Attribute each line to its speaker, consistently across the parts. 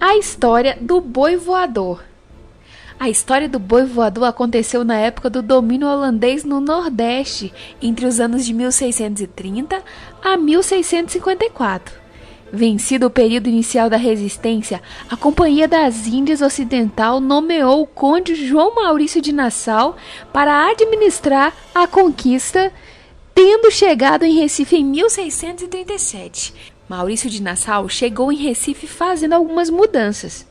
Speaker 1: A história do boi voador. A história do boi voador aconteceu na época do domínio holandês no Nordeste, entre os anos de 1630 a 1654. Vencido o período inicial da resistência, a Companhia das Índias Ocidental nomeou o conde João Maurício de Nassau para administrar a conquista, tendo chegado em Recife em 1637. Maurício de Nassau chegou em Recife fazendo algumas mudanças.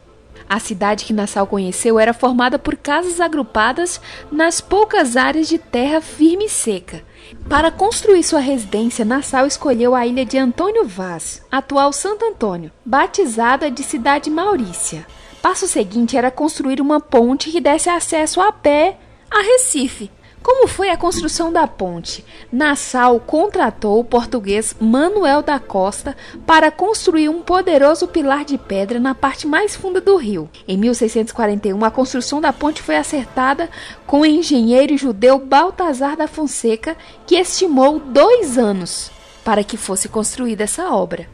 Speaker 1: A cidade que Nassau conheceu era formada por casas agrupadas nas poucas áreas de terra firme e seca. Para construir sua residência, Nassau escolheu a ilha de Antônio Vaz, atual Santo Antônio, batizada de Cidade Maurícia. Passo seguinte era construir uma ponte que desse acesso a pé a Recife. Como foi a construção da ponte? Nassau contratou o português Manuel da Costa para construir um poderoso pilar de pedra na parte mais funda do rio. Em 1641, a construção da ponte foi acertada com o engenheiro judeu Baltazar da Fonseca, que estimou 2 anos para que fosse construída essa obra.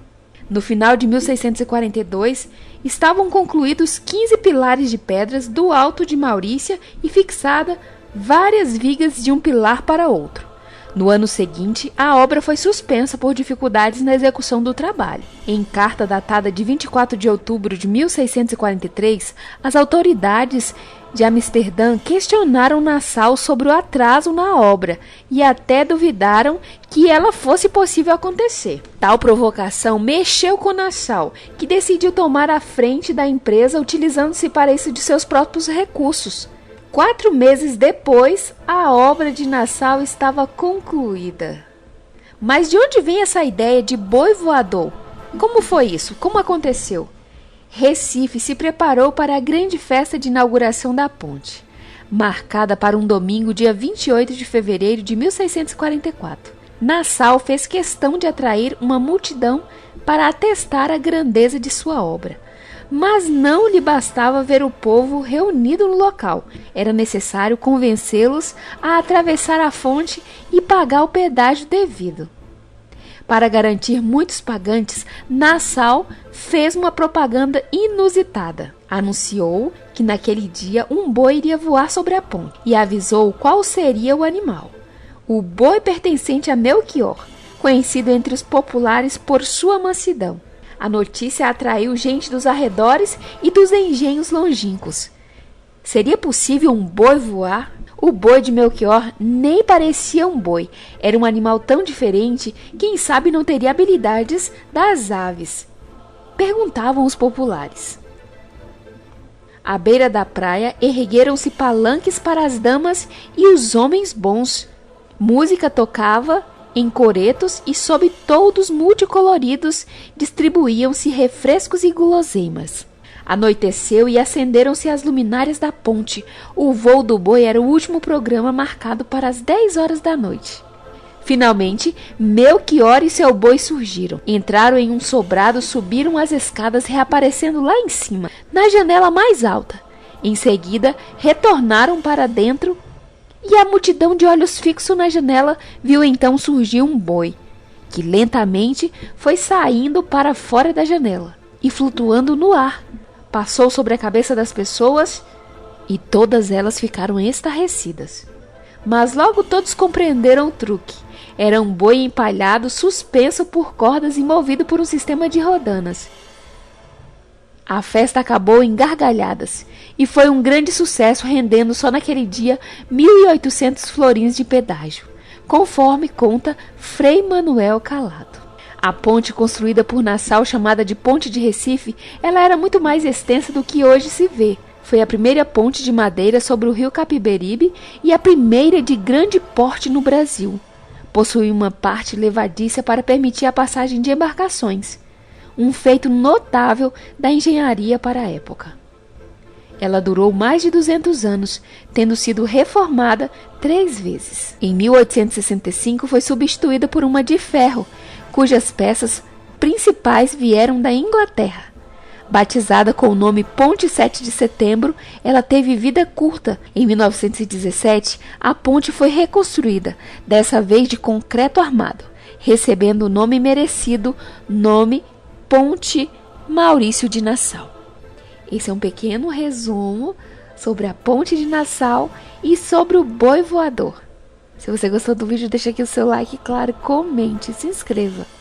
Speaker 1: No final de 1642, estavam concluídos 15 pilares de pedras do Alto de Maurícia e fixada várias vigas de um pilar para outro. No ano seguinte, a obra foi suspensa por dificuldades na execução do trabalho. Em carta datada de 24 de outubro de 1643, as autoridades de Amsterdã questionaram Nassau sobre o atraso na obra e até duvidaram que ela fosse possível acontecer. Tal provocação mexeu com Nassau, que decidiu tomar a frente da empresa utilizando-se para isso de seus próprios recursos. 4 meses depois, a obra de Nassau estava concluída. Mas de onde vem essa ideia de boi voador? Como foi isso? Como aconteceu? Recife se preparou para a grande festa de inauguração da ponte, marcada para um domingo, dia 28 de fevereiro de 1644. Nassau fez questão de atrair uma multidão para atestar a grandeza de sua obra. Mas não lhe bastava ver o povo reunido no local. Era necessário convencê-los a atravessar a fonte e pagar o pedágio devido. Para garantir muitos pagantes, Nassau fez uma propaganda inusitada. Anunciou que naquele dia um boi iria voar sobre a ponte e avisou qual seria o animal. O boi pertencente a Melchior, conhecido entre os populares por sua mansidão. A notícia atraiu gente dos arredores e dos engenhos longínquos. Seria possível um boi voar? O boi de Melchior nem parecia um boi. Era um animal tão diferente, quem sabe não teria habilidades das aves. Perguntavam os populares. À beira da praia ergueram-se palanques para as damas e os homens bons. Música tocava em coretos e sob toldos multicoloridos distribuíam-se refrescos e guloseimas. Anoiteceu e acenderam-se as luminárias da ponte. O voo do boi era o último programa marcado para as 10 horas da noite. Finalmente, Melchior e seu boi surgiram. Entraram em um sobrado, subiram as escadas, reaparecendo lá em cima, na janela mais alta. Em seguida, retornaram para dentro e a multidão de olhos fixos na janela viu então surgir um boi, que lentamente foi saindo para fora da janela e flutuando no ar. Passou sobre a cabeça das pessoas e todas elas ficaram estarrecidas. Mas logo todos compreenderam o truque. Era um boi empalhado, suspenso por cordas e movido por um sistema de rodanas. A festa acabou em gargalhadas e foi um grande sucesso, rendendo só naquele dia 1.800 florins de pedágio, conforme conta Frei Manuel Calado. A ponte construída por Nassau, chamada de Ponte de Recife, ela era muito mais extensa do que hoje se vê. Foi a primeira ponte de madeira sobre o rio Capiberibe e a primeira de grande porte no Brasil. Possui uma parte levadiça para permitir a passagem de embarcações. Um feito notável da engenharia para a época. Ela durou mais de 200 anos, tendo sido reformada 3 vezes. Em 1865 foi substituída por uma de ferro, cujas peças principais vieram da Inglaterra. Batizada com o nome Ponte 7 de Setembro, ela teve vida curta. Em 1917, a ponte foi reconstruída, dessa vez de concreto armado, recebendo o nome merecido, nome Ponte Maurício de Nassau. Esse é um pequeno resumo sobre a Ponte de Nassau e sobre o boi voador. Se você gostou do vídeo, deixa aqui o seu like e, claro, comente e se inscreva.